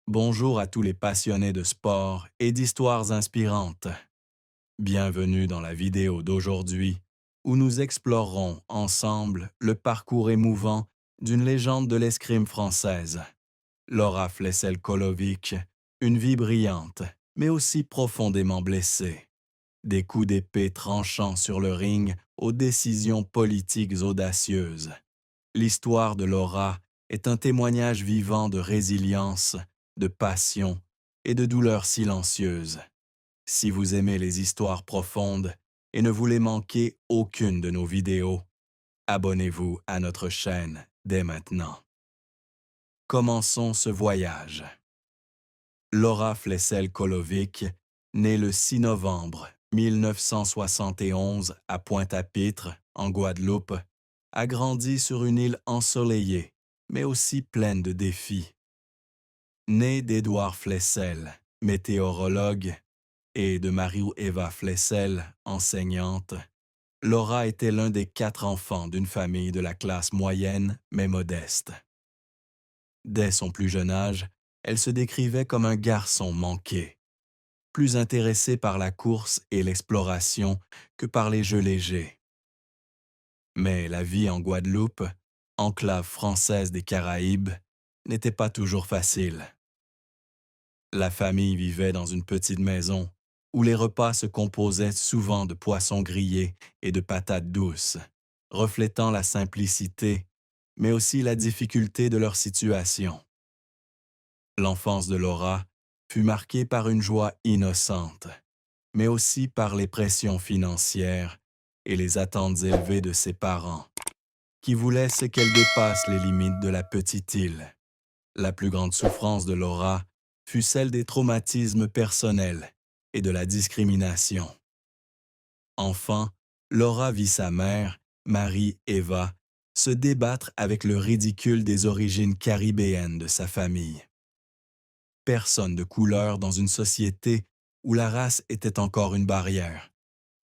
Bonjour à tous les passionnés de sport et d'histoires inspirantes. Bienvenue dans la vidéo d'aujourd'hui où nous explorerons ensemble le parcours émouvant d'une légende de l'escrime française, Laura Flessel-Kolovic, une vie brillante, mais aussi profondément blessée. Des coups d'épée tranchants sur le ring aux décisions politiques audacieuses. L'histoire de Laura est un témoignage vivant de résilience, de passion et de douleur silencieuse. Si vous aimez les histoires profondes et ne voulez manquer aucune de nos vidéos, abonnez-vous à notre chaîne dès maintenant. Commençons ce voyage. Laura Flessel-Kolovic, née le 6 novembre 1971 à Pointe-à-Pitre, en Guadeloupe, a grandi sur une île ensoleillée, mais aussi pleine de défis. Née d'Édouard Flessel, météorologue, et de Marie-Eva Flessel, enseignante, Laura était l'un des 4 enfants d'une famille de la classe moyenne mais modeste. Dès son plus jeune âge, elle se décrivait comme un garçon manqué, plus intéressé par la course et l'exploration que par les jeux légers. Mais la vie en Guadeloupe, enclave française des Caraïbes, n'était pas toujours facile. La famille vivait dans une petite maison où les repas se composaient souvent de poissons grillés et de patates douces, reflétant la simplicité, mais aussi la difficulté de leur situation. L'enfance de Laura fut marquée par une joie innocente, mais aussi par les pressions financières et les attentes élevées de ses parents, qui voulaient qu'elle dépasse les limites de la petite île. La plus grande souffrance de Laura fut celle des traumatismes personnels et de la discrimination. Enfant, Laura vit sa mère, Marie-Eva, se débattre avec le ridicule des origines caribéennes de sa famille. Personne de couleur dans une société où la race était encore une barrière.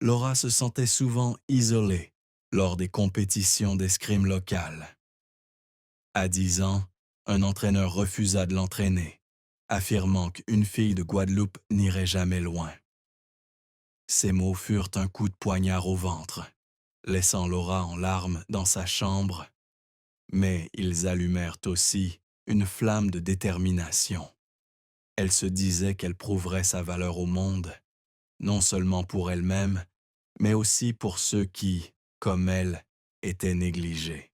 Laura se sentait souvent isolée lors des compétitions d'escrime locales. À 10 ans, un entraîneur refusa de l'entraîner, affirmant qu'une fille de Guadeloupe n'irait jamais loin. Ces mots furent un coup de poignard au ventre, laissant Laura en larmes dans sa chambre, mais ils allumèrent aussi une flamme de détermination. Elle se disait qu'elle prouverait sa valeur au monde, non seulement pour elle-même, mais aussi pour ceux qui, comme elle, étaient négligés.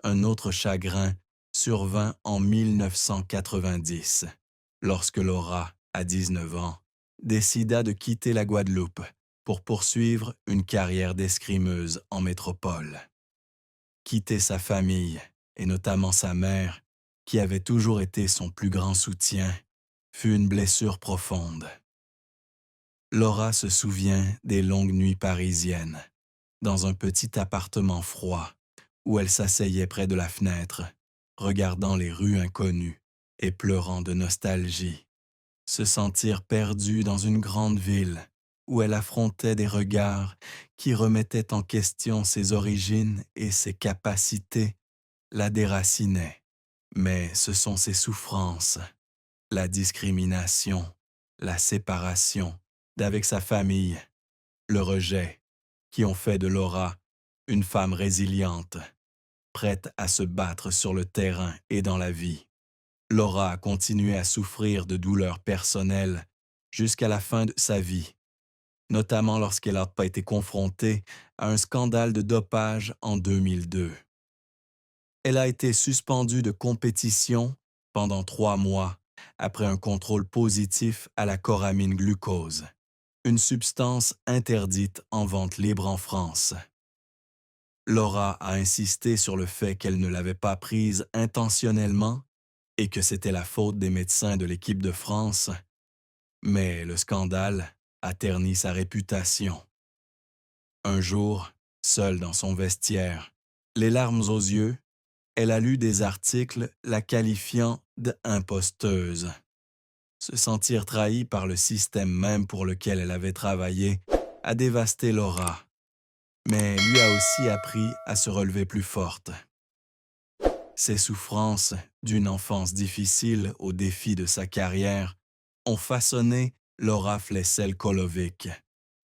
Un autre chagrin survint en 1990, lorsque Laura, à 19 ans, décida de quitter la Guadeloupe pour poursuivre une carrière d'escrimeuse en métropole. Quitter sa famille, et notamment sa mère, qui avait toujours été son plus grand soutien, fut une blessure profonde. Laura se souvient des longues nuits parisiennes, dans un petit appartement froid, où elle s'asseyait près de la fenêtre, regardant les rues inconnues et pleurant de nostalgie. Se sentir perdue dans une grande ville où elle affrontait des regards qui remettaient en question ses origines et ses capacités, la déracinaient. Mais ce sont ses souffrances, la discrimination, la séparation d'avec sa famille, le rejet, qui ont fait de Laura une femme résiliente, prête à se battre sur le terrain et dans la vie. Laura a continué à souffrir de douleurs personnelles jusqu'à la fin de sa vie, notamment lorsqu'elle n'a pas été confrontée à un scandale de dopage en 2002. Elle a été suspendue de compétition pendant 3 mois après un contrôle positif à la choramine glucose, une substance interdite en vente libre en France. Laura a insisté sur le fait qu'elle ne l'avait pas prise intentionnellement et que c'était la faute des médecins de l'équipe de France, mais le scandale a terni sa réputation. Un jour, seule dans son vestiaire, les larmes aux yeux, elle a lu des articles la qualifiant d'imposteuse. Se sentir trahie par le système même pour lequel elle avait travaillé a dévasté Laura, mais lui a aussi appris à se relever plus forte. Ses souffrances, d'une enfance difficile aux défis de sa carrière, ont façonné Laura Flessel-Kolovic,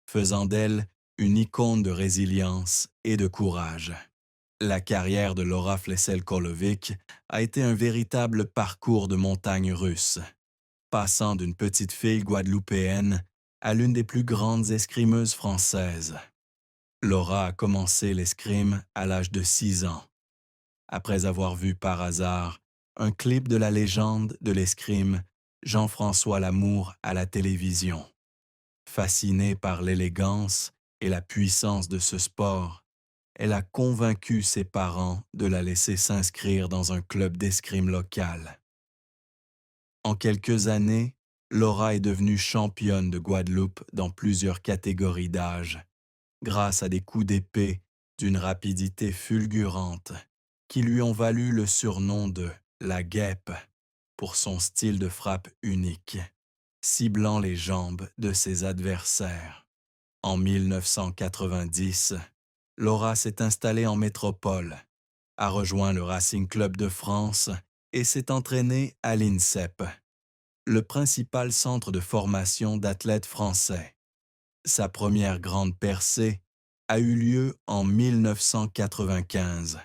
faisant d'elle une icône de résilience et de courage. La carrière de Laura Flessel-Kolovic a été un véritable parcours de montagne russe, passant d'une petite fille guadeloupéenne à l'une des plus grandes escrimeuses françaises. Laura a commencé l'escrime à l'âge de 6 ans, après avoir vu par hasard un clip de la légende de l'escrime Jean-François Lamour à la télévision. Fascinée par l'élégance et la puissance de ce sport, elle a convaincu ses parents de la laisser s'inscrire dans un club d'escrime local. En quelques années, Laura est devenue championne de Guadeloupe dans plusieurs catégories d'âge, grâce à des coups d'épée d'une rapidité fulgurante qui lui ont valu le surnom de la guêpe pour son style de frappe unique, ciblant les jambes de ses adversaires. En 1990, Laura s'est installée en métropole, a rejoint le Racing Club de France et s'est entraînée à l'INSEP, le principal centre de formation d'athlètes français. Sa première grande percée a eu lieu en 1995,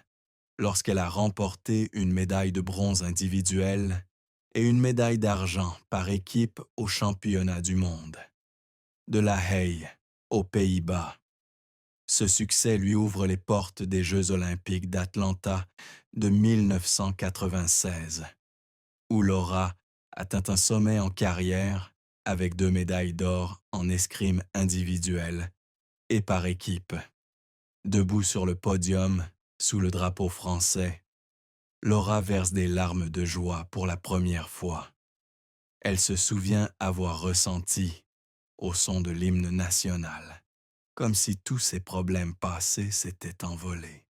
lorsqu'elle a remporté une médaille de bronze individuelle et une médaille d'argent par équipe aux championnats du monde. De La Haye, aux Pays-Bas. Ce succès lui ouvre les portes des Jeux olympiques d'Atlanta de 1996, où Laura atteint un sommet en carrière avec 2 médailles d'or en escrime individuelle et par équipe. Debout sur le podium, sous le drapeau français, Laura verse des larmes de joie pour la première fois. Elle se souvient avoir ressenti, au son de l'hymne national, comme si tous ses problèmes passés s'étaient envolés.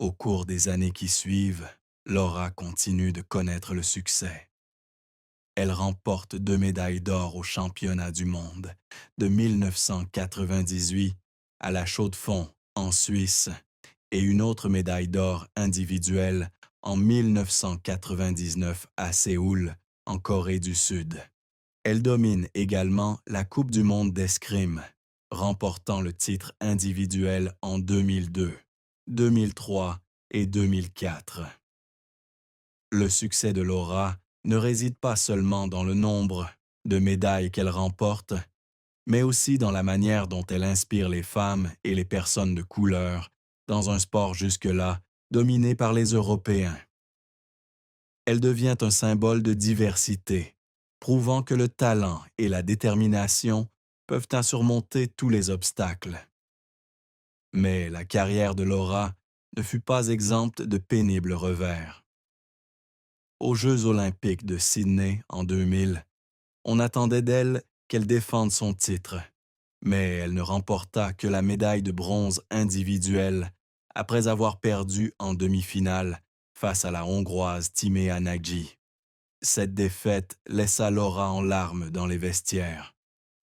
Au cours des années qui suivent, Laura continue de connaître le succès. Elle remporte 2 médailles d'or aux championnats du monde de 1998 à la Chaux-de-Fonds, en Suisse, et une autre médaille d'or individuelle en 1999 à Séoul, en Corée du Sud. Elle domine également la Coupe du monde d'escrime, remportant le titre individuel en 2002, 2003 et 2004. Le succès de Laura ne réside pas seulement dans le nombre de médailles qu'elle remporte, mais aussi dans la manière dont elle inspire les femmes et les personnes de couleur dans un sport jusque-là dominé par les Européens. Elle devient un symbole de diversité, prouvant que le talent et la détermination peuvent surmonter tous les obstacles. Mais la carrière de Laura ne fut pas exempte de pénibles revers. Aux Jeux olympiques de Sydney en 2000, on attendait d'elle qu'elle défende son titre, mais elle ne remporta que la médaille de bronze individuelle après avoir perdu en demi-finale face à la Hongroise Timea Nagy. Cette défaite laissa Laura en larmes dans les vestiaires,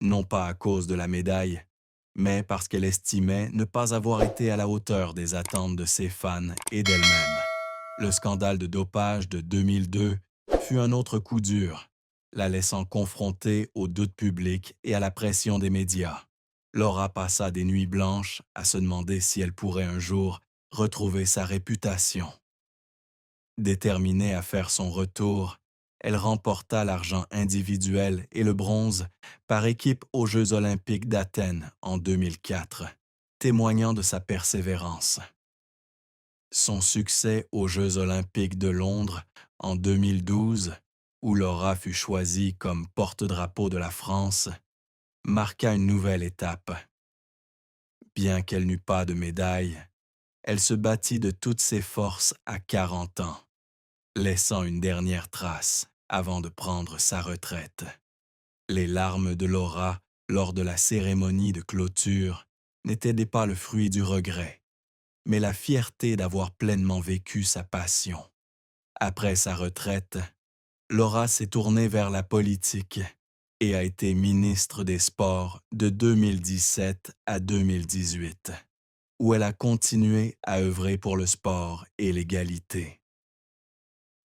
non pas à cause de la médaille, mais parce qu'elle estimait ne pas avoir été à la hauteur des attentes de ses fans et d'elle-même. Le scandale de dopage de 2002 fut un autre coup dur, la laissant confrontée aux doutes publics et à la pression des médias. Laura passa des nuits blanches à se demander si elle pourrait un jour retrouver sa réputation. Déterminée à faire son retour, elle remporta l'argent individuel et le bronze par équipe aux Jeux olympiques d'Athènes en 2004, témoignant de sa persévérance. Son succès aux Jeux olympiques de Londres en 2012, où Laura fut choisie comme porte-drapeau de la France, marqua une nouvelle étape. Bien qu'elle n'eût pas de médaille, elle se battit de toutes ses forces à 40 ans, laissant une dernière trace avant de prendre sa retraite. Les larmes de Laura lors de la cérémonie de clôture n'étaient pas le fruit du regret, mais la fierté d'avoir pleinement vécu sa passion. Après sa retraite, Laura s'est tournée vers la politique et a été ministre des Sports de 2017 à 2018. où elle a continué à œuvrer pour le sport et l'égalité.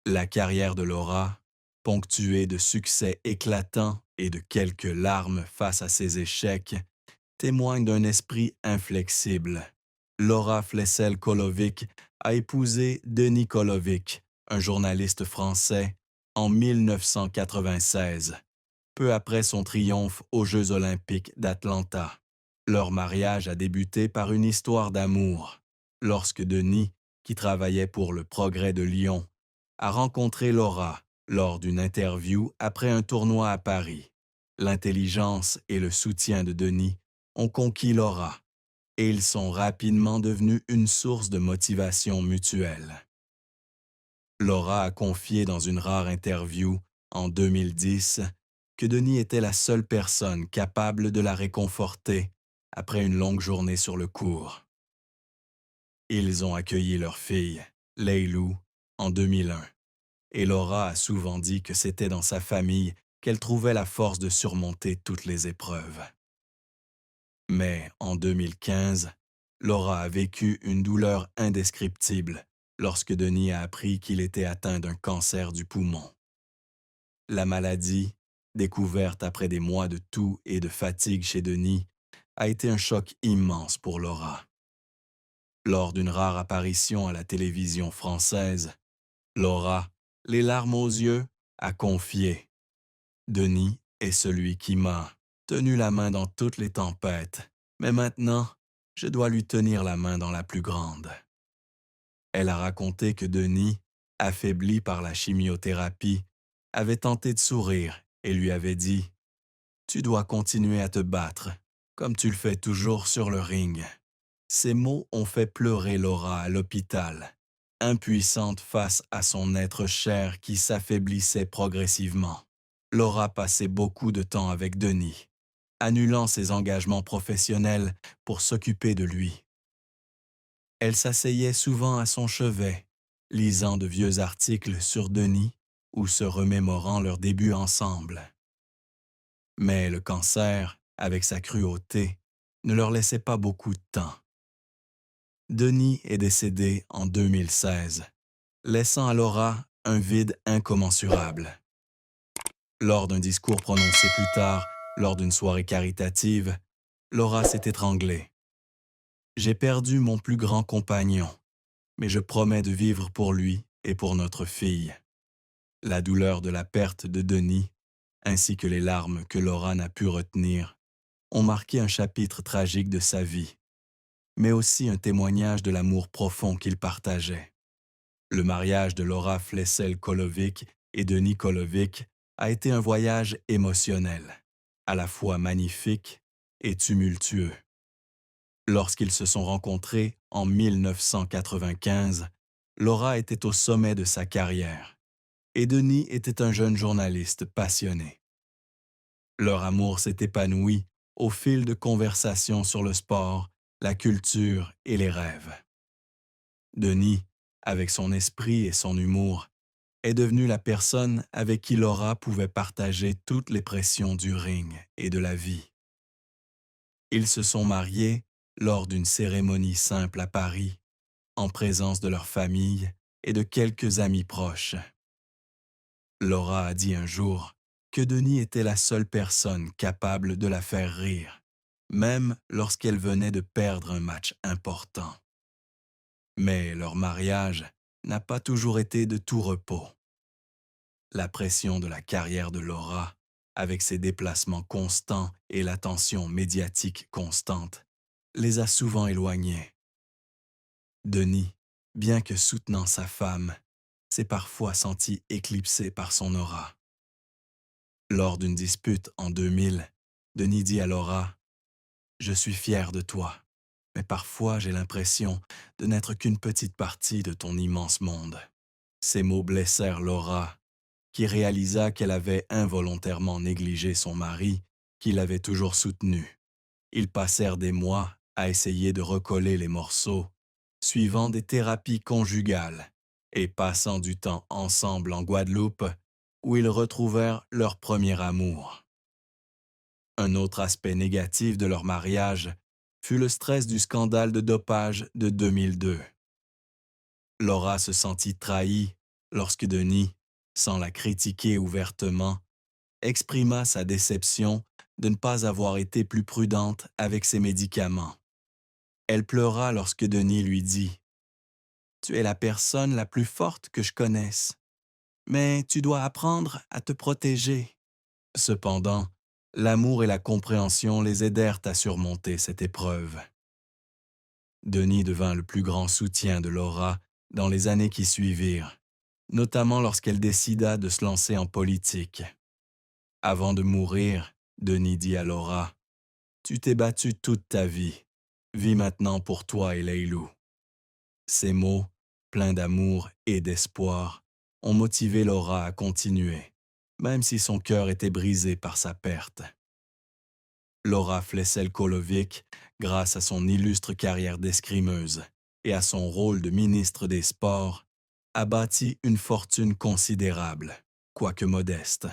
La carrière de Laura, ponctuée de succès éclatants et de quelques larmes face à ses échecs, témoigne d'un esprit inflexible. Laura Flessel-Kolovic a épousé Denis Kolovic, un journaliste français, en 1996, peu après son triomphe aux Jeux olympiques d'Atlanta. Leur mariage a débuté par une histoire d'amour, lorsque Denis, qui travaillait pour Le Progrès de Lyon, a rencontré Laura lors d'une interview après un tournoi à Paris. L'intelligence et le soutien de Denis ont conquis Laura, et ils sont rapidement devenus une source de motivation mutuelle. Laura a confié dans une rare interview, en 2010, que Denis était la seule personne capable de la réconforter après une longue journée sur le court. Ils ont accueilli leur fille, Leilou, en 2001, et Laura a souvent dit que c'était dans sa famille qu'elle trouvait la force de surmonter toutes les épreuves. Mais en 2015, Laura a vécu une douleur indescriptible lorsque Denis a appris qu'il était atteint d'un cancer du poumon. La maladie, découverte après des mois de toux et de fatigue chez Denis, a été un choc immense pour Laura. Lors d'une rare apparition à la télévision française, Laura, les larmes aux yeux, a confié: Denis est celui qui m'a tenu la main dans toutes les tempêtes, mais maintenant, je dois lui tenir la main dans la plus grande. Elle a raconté que Denis, affaibli par la chimiothérapie, avait tenté de sourire et lui avait dit: Tu dois continuer à te battre, comme tu le fais toujours sur le ring. Ces mots ont fait pleurer Laura à l'hôpital, impuissante face à son être cher qui s'affaiblissait progressivement. Laura passait beaucoup de temps avec Denis, annulant ses engagements professionnels pour s'occuper de lui. Elle s'asseyait souvent à son chevet, lisant de vieux articles sur Denis ou se remémorant leurs débuts ensemble. Mais le cancer, avec sa cruauté, ne leur laissait pas beaucoup de temps. Denis est décédé en 2016, laissant à Laura un vide incommensurable. Lors d'un discours prononcé plus tard, lors d'une soirée caritative, Laura s'est étranglée. J'ai perdu mon plus grand compagnon, mais je promets de vivre pour lui et pour notre fille. La douleur de la perte de Denis, ainsi que les larmes que Laura n'a pu retenir, ont marqué un chapitre tragique de sa vie, mais aussi un témoignage de l'amour profond qu'il partageait. Le mariage de Laura Flessel-Kolovic et Denis Kolovic a été un voyage émotionnel, à la fois magnifique et tumultueux. Lorsqu'ils se sont rencontrés en 1995, Laura était au sommet de sa carrière et Denis était un jeune journaliste passionné. Leur amour s'est épanoui au fil de conversations sur le sport, la culture et les rêves. Denis, avec son esprit et son humour, est devenu la personne avec qui Laura pouvait partager toutes les pressions du ring et de la vie. Ils se sont mariés lors d'une cérémonie simple à Paris, en présence de leur famille et de quelques amis proches. Laura a dit un jour que Denis était la seule personne capable de la faire rire, même lorsqu'elle venait de perdre un match important. Mais leur mariage n'a pas toujours été de tout repos. La pression de la carrière de Laura, avec ses déplacements constants et l'attention médiatique constante, les a souvent éloignés. Denis, bien que soutenant sa femme, s'est parfois senti éclipsé par son aura. Lors d'une dispute en 2000, Denis dit à Laura: « Je suis fier de toi, mais parfois j'ai l'impression de n'être qu'une petite partie de ton immense monde. » Ces mots blessèrent Laura, qui réalisa qu'elle avait involontairement négligé son mari, qui l'avait toujours soutenu. Ils passèrent des mois à essayer de recoller les morceaux, suivant des thérapies conjugales et passant du temps ensemble en Guadeloupe, où ils retrouvèrent leur premier amour. Un autre aspect négatif de leur mariage fut le stress du scandale de dopage de 2002. Laura se sentit trahie lorsque Denis, sans la critiquer ouvertement, exprima sa déception de ne pas avoir été plus prudente avec ses médicaments. Elle pleura lorsque Denis lui dit « Tu es la personne la plus forte que je connaisse, mais tu dois apprendre à te protéger. » Cependant, l'amour et la compréhension les aidèrent à surmonter cette épreuve. Denis devint le plus grand soutien de Laura dans les années qui suivirent, notamment lorsqu'elle décida de se lancer en politique. Avant de mourir, Denis dit à Laura « Tu t'es battue toute ta vie. Vis maintenant pour toi et Leilou. » Ces mots, pleins d'amour et d'espoir, ont motivé Laura à continuer, même si son cœur était brisé par sa perte. Laura Flessel-Kolovic, grâce à son illustre carrière d'escrimeuse et à son rôle de ministre des Sports, a bâti une fortune considérable, quoique modeste.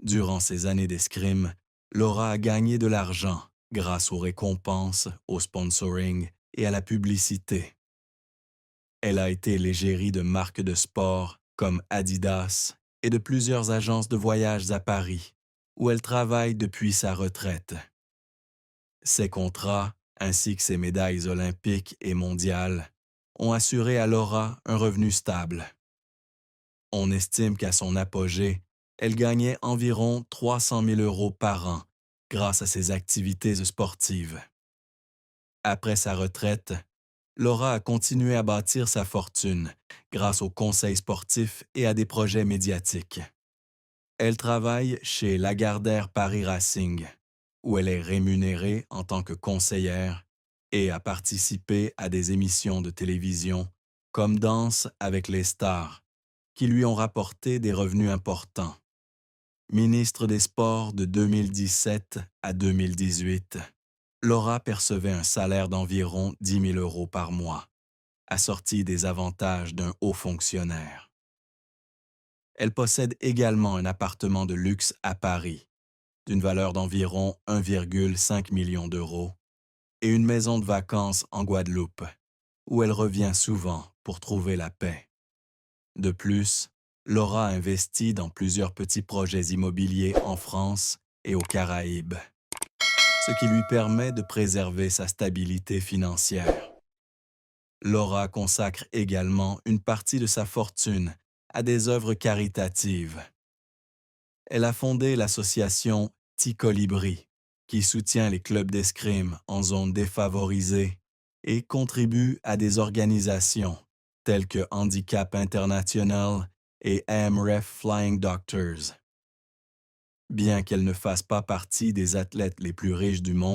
Durant ces années d'escrime, Laura a gagné de l'argent grâce aux récompenses, au sponsoring et à la publicité. Elle a été l'égérie de marques de sport comme Adidas et de plusieurs agences de voyage à Paris, où elle travaille depuis sa retraite. Ses contrats, ainsi que ses médailles olympiques et mondiales, ont assuré à Laura un revenu stable. On estime qu'à son apogée, elle gagnait environ 300 000 € par an grâce à ses activités sportives. Après sa retraite, Laura a continué à bâtir sa fortune grâce aux conseils sportifs et à des projets médiatiques. Elle travaille chez Lagardère Paris Racing, où elle est rémunérée en tant que conseillère et a participé à des émissions de télévision comme Danse avec les stars, qui lui ont rapporté des revenus importants. Ministre des Sports de 2017 à 2018, Laura percevait un salaire d'environ 10 000 € par mois, assorti des avantages d'un haut fonctionnaire. Elle possède également un appartement de luxe à Paris, d'une valeur d'environ 1,5 million d'euros, et une maison de vacances en Guadeloupe, où elle revient souvent pour trouver la paix. De plus, Laura a investi dans plusieurs petits projets immobiliers en France et aux Caraïbes, ce qui lui permet de préserver sa stabilité financière. Laura consacre également une partie de sa fortune à des œuvres caritatives. Elle a fondé l'association Ticolibri, qui soutient les clubs d'escrime en zones défavorisées et contribue à des organisations telles que Handicap International et AMREF Flying Doctors. Bien qu'elle ne fasse pas partie des athlètes les plus riches du monde,